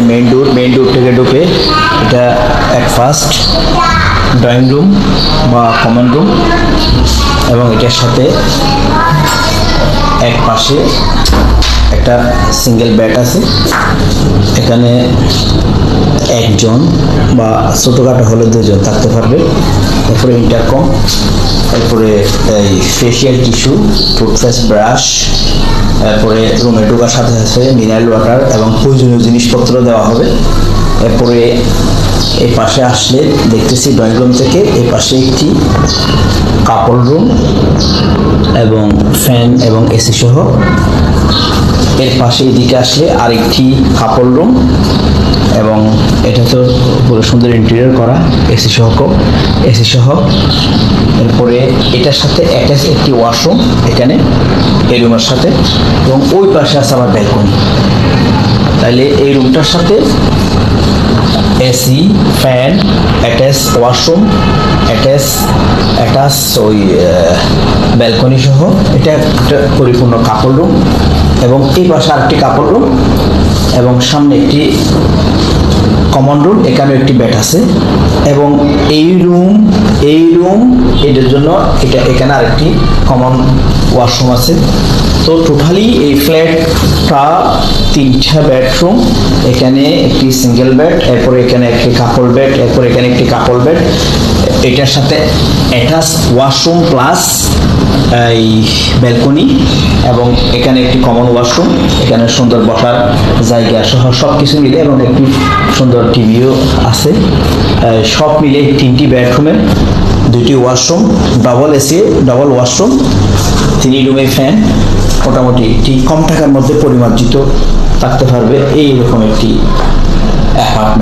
Main ডোর থেকে ঢুকে এটা এক ফার্স্ট ড্রয়িং রুম বা কমন রুম এবং এটার সাথে এক পাশে একটা সিঙ্গেল বেড আছে। এখানে একজন বা ছোটোখাটো হলে দুজন থাকতে পারবে। তারপরে ইন্টারকম, তারপরে এই ফেশিয়াল টিস্যু, টুথপেস্ট, ব্রাশ, তারপরে রুমে ঢোকার সাথে সাথে মিনারেল ওয়াটার এবং প্রয়োজনীয় জিনিসপত্র দেওয়া হবে। এরপরে এই পাশে আসলে দেখতেছি ড্রয়িং রুম থেকে এই পাশে একটি কাপড় রুম এবং ফ্যান এবং এসি সহ। এর পাশে এদিকে আসলে আরেকটি কাপড় রুম এবং এটা তো পুরো সুন্দর ইন্টেরিয়র করা এসি সহ। এরপরে এটার সাথে অ্যাটাচ একটি ওয়াশরুম এখানে এই রুমের সাথে এবং ওই পাশে আছে আবার ব্যালকনি। তাইলে এই রুমটার সাথে AC, fan, attach washroom, attach ওই ব্যালকনি সহ এটা একটা পরিপূর্ণ কাপড় রুম এবং এই পাশে আরেকটি কাপড় রুম এবং সামনে একটি কমন রুম, এখানে একটি বেড আছে এবং এই রুম এটার জন্য এখানে আরেকটি কমন ওয়াশরুম আছে। তো টোটালি এই ফ্ল্যাটটা 3টা বেডরুম, এখানে একটি সিঙ্গেল বেড, এরপরে এখানে একটি কাপল বেড, এরপরে এখানে একটি কাপল বেড, এটার সাথে অ্যাটাচ ওয়াশরুম প্লাস এই ব্যালকনি এবং এখানে একটি কমন ওয়াশরুম, এখানে সুন্দর বসার জায়গা সহ সব কিছু মিলে এবং একটি সুন্দর টিভিও আছে। সব মিলে 3টি বেডরুমের 2টি washroom, double AC, double washroom, 3 রুমে ফ্যান, মোটামুটি একটি কম টাকার মধ্যে পরিমার্জিত থাকতে পারবে এইরকম একটি অ্যাপার্টমেন্ট।